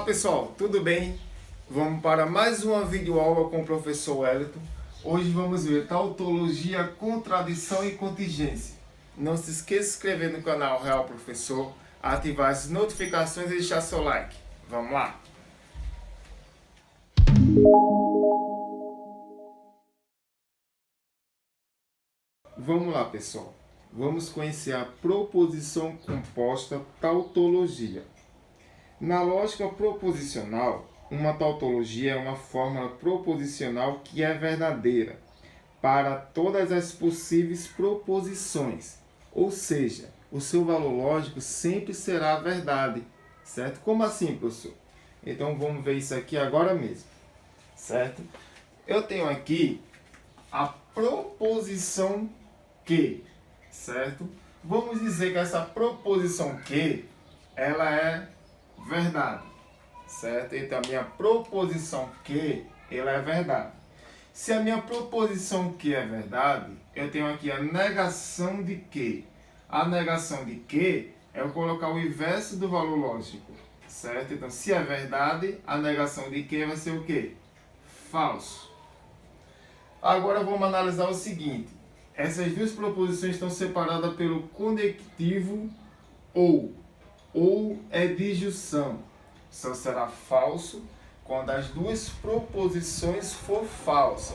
pessoal, tudo bem? Vamos para mais uma videoaula com o professor Wellington. Hoje vamos ver tautologia, contradição e contingência. Não se esqueça de se inscrever no canal Real Professor, ativar as notificações e deixar seu like. Vamos lá? Vamos lá, pessoal. Vamos conhecer a proposição composta tautologia. Na lógica proposicional, uma tautologia é uma fórmula proposicional que é verdadeira para todas as possíveis proposições, ou seja, o seu valor lógico sempre será a verdade, certo? Como assim, professor? Então vamos ver isso aqui agora mesmo, certo? Eu tenho aqui a proposição que, certo? Vamos dizer que essa proposição que, ela é verdade, certo? Então a minha proposição que, ela é verdade. Se a minha proposição que é verdade, eu tenho aqui a negação de que. A negação de que é eu colocar o inverso do valor lógico, certo? Então se é verdade, a negação de que vai ser o quê? Falso. Agora vamos analisar o seguinte. Essas duas proposições estão separadas pelo conectivo ou é disjunção. Só será falso quando as duas proposições for falsa.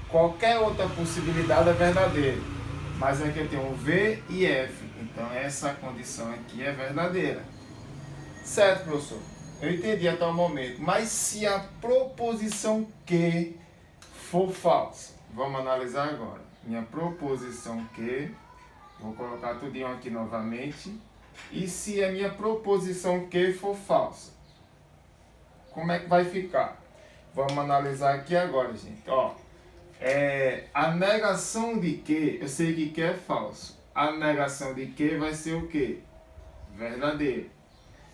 Qualquer outra possibilidade é verdadeira. Mas aqui eu tenho V e F. Então essa condição aqui é verdadeira. Certo, professor? Eu entendi até o momento. Mas se a proposição que for falsa? Vamos analisar agora. Minha proposição que, vou colocar tudinho aqui novamente. E se a minha proposição que for falsa? Como é que vai ficar? Vamos analisar aqui agora, gente. Ó, a negação de que, eu sei que é falso. A negação de que vai ser o quê? Verdadeiro.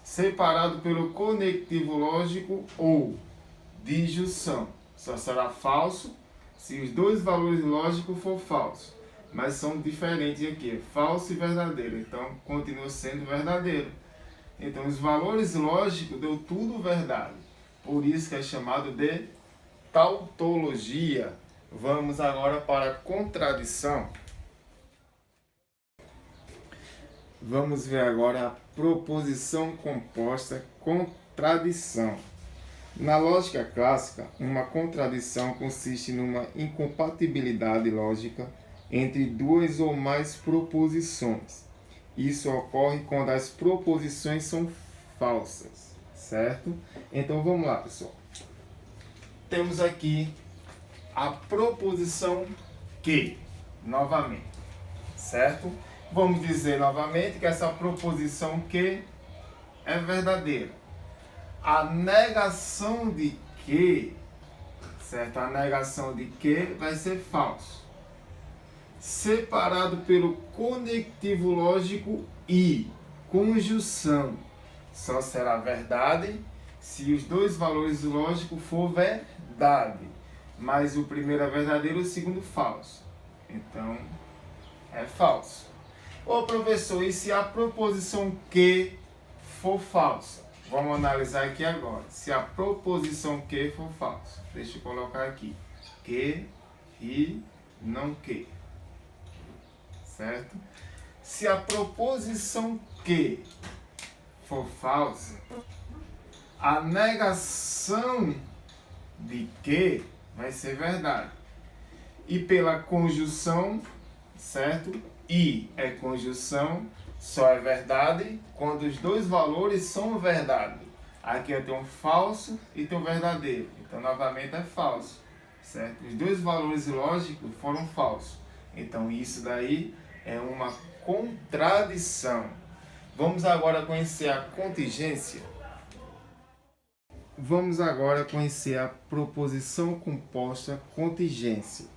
Separado pelo conectivo lógico ou disjunção. Só será falso se os dois valores lógicos for falso. Mas são diferentes aqui, falso e verdadeiro. Então, continua sendo verdadeiro. Então, os valores lógicos deu tudo verdade. Por isso que é chamado de tautologia. Vamos agora para a contradição. Vamos ver agora a proposição composta contradição. Na lógica clássica, uma contradição consiste numa incompatibilidade lógica entre duas ou mais proposições. Isso ocorre quando as proposições são falsas, certo? Então vamos lá, pessoal. Temos aqui a proposição que, novamente, certo? Vamos dizer novamente que essa proposição que é verdadeira. A negação de que, certo? A negação de que vai ser falso. Separado pelo conectivo lógico e conjunção. Só será verdade se os dois valores lógicos for verdade. Mas o primeiro é verdadeiro e o segundo falso. Então, é falso. Ô professor, e se a proposição que for falsa? Vamos analisar aqui agora. Se a proposição que for falsa. Deixa eu colocar aqui. Que e não que. Certo? Se a proposição que for falsa, a negação de que vai ser verdade. E pela conjunção, certo? E é conjunção, só é verdade quando os dois valores são verdade. Aqui eu tenho um falso e tenho um verdadeiro. Então, novamente, é falso, certo? Os dois valores lógicos foram falsos. Então, isso daí é uma contradição. Vamos agora conhecer a contingência. Vamos agora conhecer a proposição composta contingência.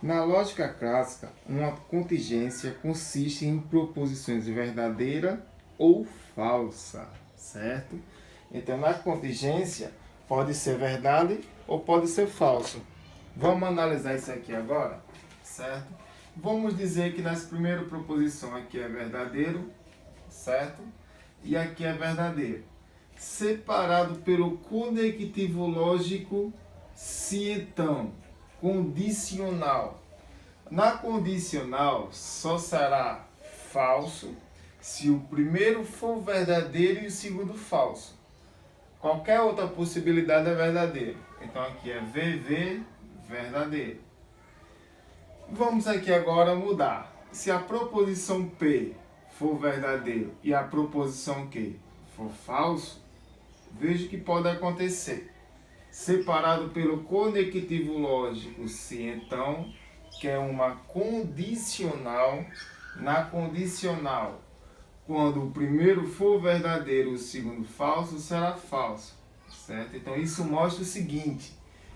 Na lógica clássica, uma contingência consiste em proposições verdadeira ou falsa, certo? Então, na contingência, pode ser verdade ou pode ser falso. Vamos analisar isso aqui agora, certo? Vamos dizer que nessa primeira proposição aqui é verdadeiro, certo? E aqui é verdadeiro. separado pelo conectivo lógico se então. Condicional. Na condicional só será falso se o primeiro for verdadeiro e o segundo falso. Qualquer outra possibilidade é verdadeiro. Então aqui é VV verdadeiro. Vamos aqui agora mudar. Se a proposição P for verdadeiro e a proposição Q for falso, veja o que pode acontecer. Separado pelo conectivo lógico se então, que é uma condicional. Na condicional, quando o primeiro for verdadeiro e o segundo falso, será falso, certo? Então isso mostra o seguinte,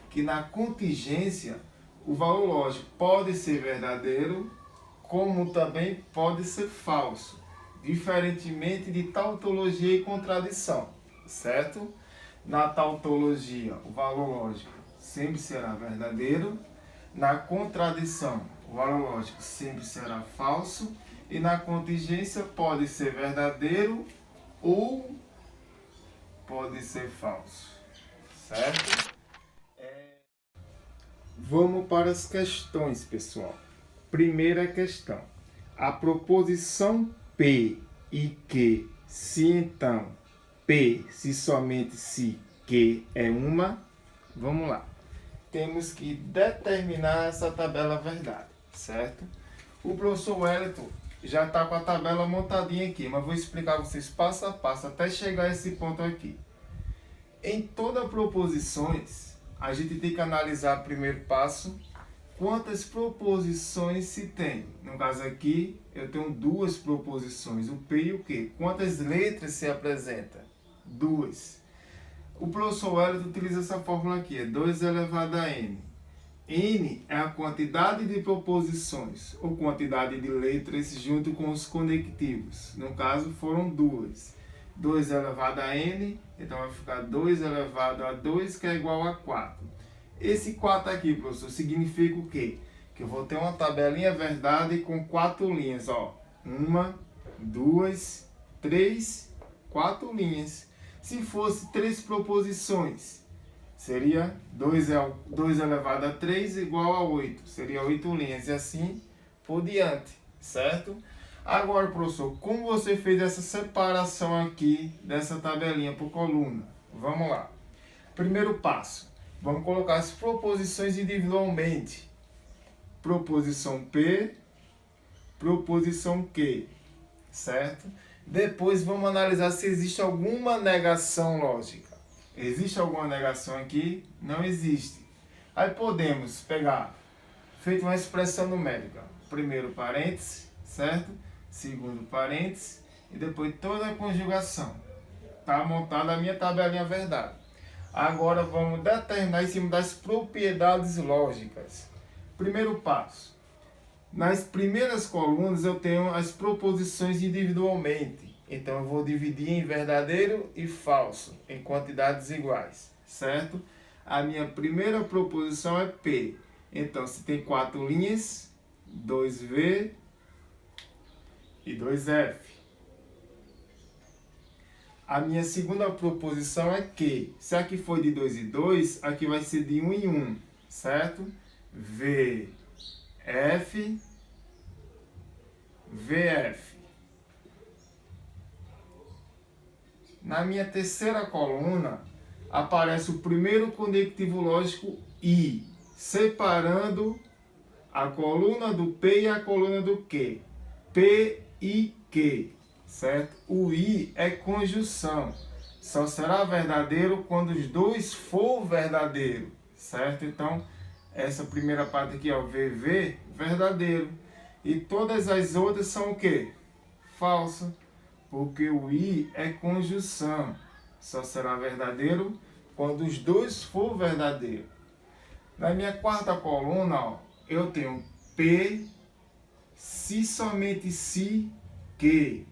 que na contingência o valor lógico pode ser verdadeiro, como também pode ser falso, diferentemente de tautologia e contradição, certo? Na tautologia, o valor lógico sempre será verdadeiro, na contradição, o valor lógico sempre será falso, e na contingência pode ser verdadeiro ou pode ser falso, certo? Vamos para as questões, pessoal. Primeira questão. A proposição P e Q, se então P, se somente se Q é uma, vamos lá. Temos que determinar essa tabela verdade, certo? O professor Wellington já está com a tabela montadinha aqui, mas vou explicar a vocês passo a passo até chegar a esse ponto aqui. Em todas as proposições, a gente tem que analisar o primeiro passo, quantas proposições se tem. No caso aqui, eu tenho duas proposições, o P e o Q. Quantas letras se apresenta? Duas. O professor Wellington utiliza essa fórmula aqui, é 2 elevado a n. N é a quantidade de proposições, ou quantidade de letras junto com os conectivos. No caso, foram duas. 2 elevado a n, então vai ficar 2 elevado a 2, que é igual a 4. Esse 4 aqui, professor, significa o quê? Que eu vou ter uma tabelinha verdade com 4 linhas, ó. 1, 2, 3, 4 linhas. Se fosse 3 proposições, seria 2 elevado a 3 igual a 8. Seria 8 linhas e assim por diante, certo? Agora, professor, como você fez essa separação aqui dessa tabelinha por coluna? Vamos lá. Primeiro passo, vamos colocar as proposições individualmente. Proposição P, proposição Q, certo? Depois vamos analisar se existe alguma negação lógica. Existe alguma negação aqui? Não existe. Aí podemos pegar, feito uma expressão numérica, primeiro parênteses, certo? Segundo parênteses e depois toda a conjugação. Está montada a minha tabelinha verdade. Agora vamos determinar em cima das propriedades lógicas. Primeiro passo. Nas primeiras colunas eu tenho as proposições individualmente. Então eu vou dividir em verdadeiro e falso, em quantidades iguais, certo? A minha primeira proposição é P. Então se tem 4 linhas, 2V e 2F. A minha segunda proposição é Q. Se aqui for de 2 e 2, aqui vai ser de 1 em 1, certo? V, F, VF. Na minha terceira coluna, aparece o primeiro conectivo lógico I, separando a coluna do P e a coluna do Q. P e Q, certo? O I é conjunção. Só será verdadeiro quando os dois for verdadeiro, certo? Então, essa primeira parte aqui, ó, VV, verdadeiro. E todas as outras são o quê? Falsa. Porque o I é conjunção. Só será verdadeiro quando os dois for verdadeiro. Na minha quarta coluna, ó, eu tenho P, se somente se que.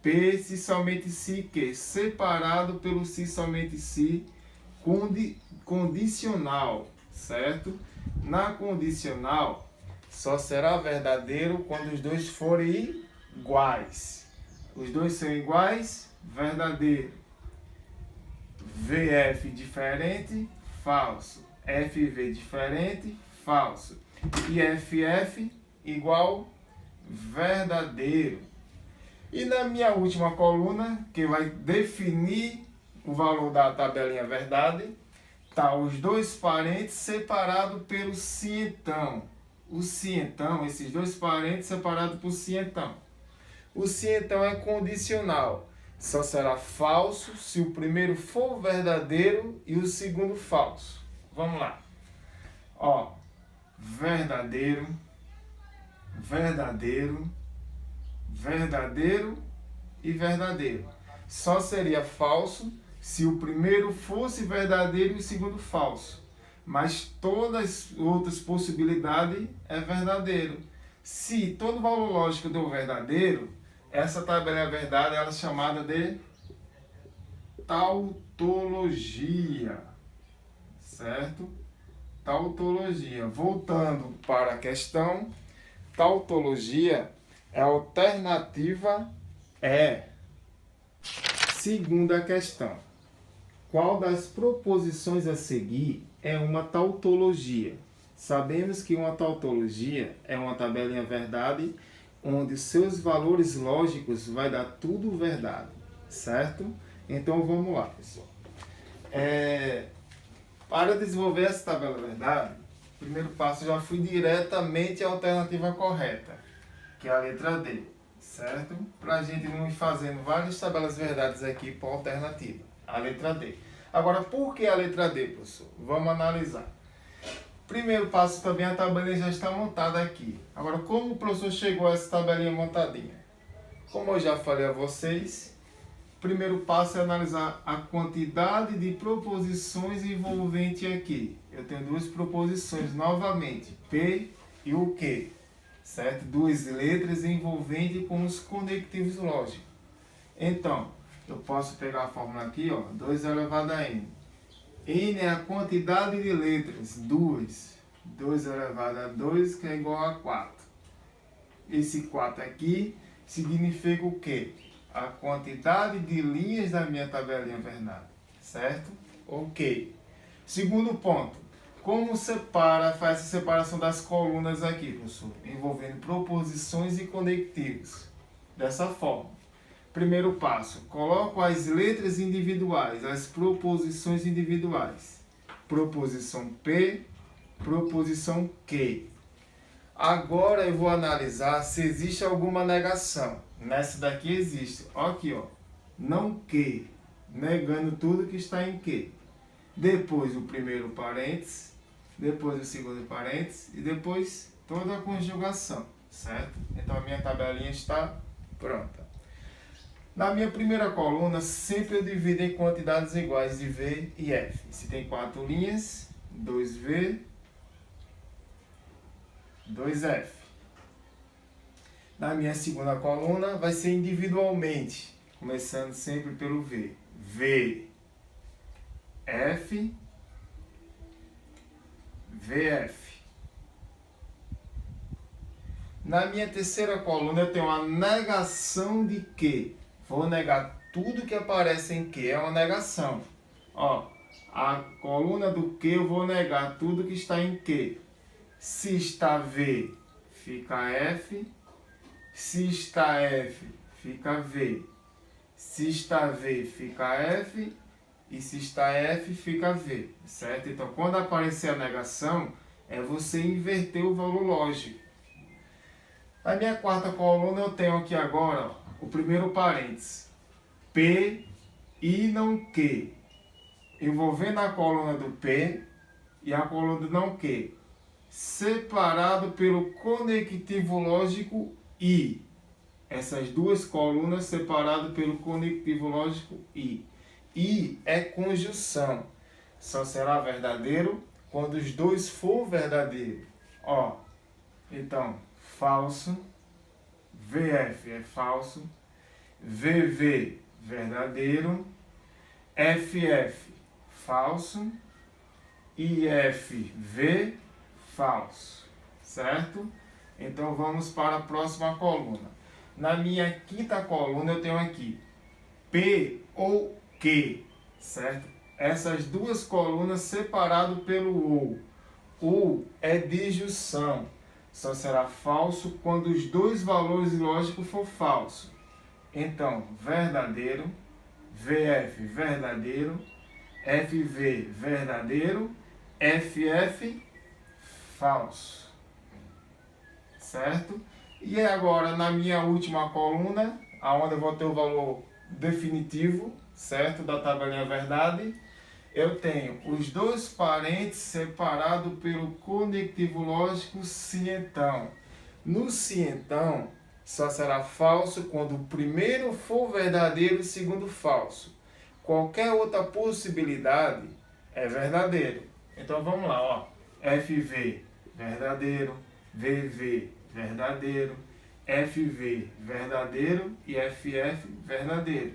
P, se somente se que. Separado pelo se somente se condicional, certo? Na condicional, só será verdadeiro quando os dois forem iguais. Os dois são iguais, verdadeiro. VF diferente, falso. FV diferente, falso. E FF igual verdadeiro. E na minha última coluna, que vai definir o valor da tabelinha verdade, tá os dois parentes separados pelo sim então. O sim então, esses dois parentes separados por sim então. O sim então é condicional. Só será falso se o primeiro for verdadeiro e o segundo falso. Vamos lá. Ó, verdadeiro, verdadeiro, verdadeiro e verdadeiro. Só seria falso se o primeiro fosse verdadeiro e o segundo falso. Mas todas as outras possibilidades é verdadeiro. Se todo valor lógico deu verdadeiro, essa tabela é verdade, ela é chamada de tautologia. Certo? Tautologia. Voltando para a questão, tautologia é a alternativa E. Segunda questão. Qual das proposições a seguir é uma tautologia? Sabemos que uma tautologia é uma tabelinha verdade, onde seus valores lógicos vai dar tudo verdade, certo? Então vamos lá, pessoal. Para desenvolver essa tabela verdade, o primeiro passo já fui diretamente à alternativa correta, que é a letra D, certo? Para a gente não ir fazendo várias tabelas verdades aqui por alternativa, a letra D. Agora, por que a letra D, professor? Vamos analisar. Primeiro passo também, a tabelinha já está montada aqui. Agora, como o professor chegou a essa tabelinha montadinha? Como eu já falei a vocês, o primeiro passo é analisar a quantidade de proposições envolvente aqui. Eu tenho duas proposições novamente, P e o Q, certo? Duas letras envolventes com os conectivos lógicos. Então, eu posso pegar a fórmula aqui, ó, 2 elevado a n. N é a quantidade de letras, 2. 2 elevado a 2, que é igual a 4. Esse 4 aqui significa o quê? A quantidade de linhas da minha tabelinha verdade, certo? Ok. Segundo ponto, como faz essa separação das colunas aqui, professor? Envolvendo proposições e conectivos. Dessa forma. Primeiro passo, coloco as letras individuais, as proposições individuais. Proposição P, proposição Q. Agora eu vou analisar se existe alguma negação. Nessa daqui existe. Ó aqui, ó. Não Q, negando tudo que está em Q. Depois o primeiro parênteses, depois o segundo parênteses e depois toda a conjugação, certo? Então a minha tabelinha está pronta. Na minha primeira coluna, sempre eu divido em quantidades iguais de V e F. Se tem 4 linhas, 2V, 2F. Na minha segunda coluna, vai ser individualmente, começando sempre pelo V. V, F, VF. Na minha terceira coluna, eu tenho uma negação de Q. Vou negar tudo que aparece em Q, é uma negação. Ó, a coluna do Q eu vou negar tudo que está em Q. Se está V, fica F. Se está F, fica V. Se está V, fica F. E se está F, fica V. Certo? Então, quando aparecer a negação, é você inverter o valor lógico. Na minha quarta coluna, eu tenho aqui agora, ó, o primeiro parênteses, P e não Q, envolvendo a coluna do P e a coluna do não Q, separado pelo conectivo lógico I. Essas duas colunas separadas pelo conectivo lógico I. I é conjunção, só será verdadeiro quando os dois for verdadeiro. Ó, então, falso. VF é falso, VV verdadeiro, FF falso, IFV falso, certo? Então vamos para a próxima coluna. Na minha quinta coluna eu tenho aqui P ou Q, certo? essas duas colunas separado pelo ou. Ou é disjunção. Só será falso quando os dois valores lógicos for falso. Então, verdadeiro, VF verdadeiro, FV verdadeiro, FF falso. Certo? E agora na minha última coluna, aonde eu vou ter o valor definitivo, certo? Da tabelinha verdade, eu tenho os dois parentes separados pelo conectivo lógico se então. No se então, só será falso quando o primeiro for verdadeiro e o segundo falso. Qualquer outra possibilidade é verdadeiro. Então vamos lá, ó. FV verdadeiro, VV verdadeiro, FV verdadeiro e FF verdadeiro.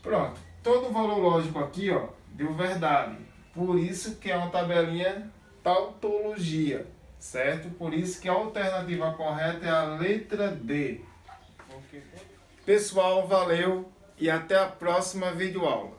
Pronto. Todo o valor lógico aqui, ó, deu verdade. Por isso que é uma tabelinha tautologia, certo? Por isso que a alternativa correta é a letra D. Pessoal, valeu e até a próxima videoaula.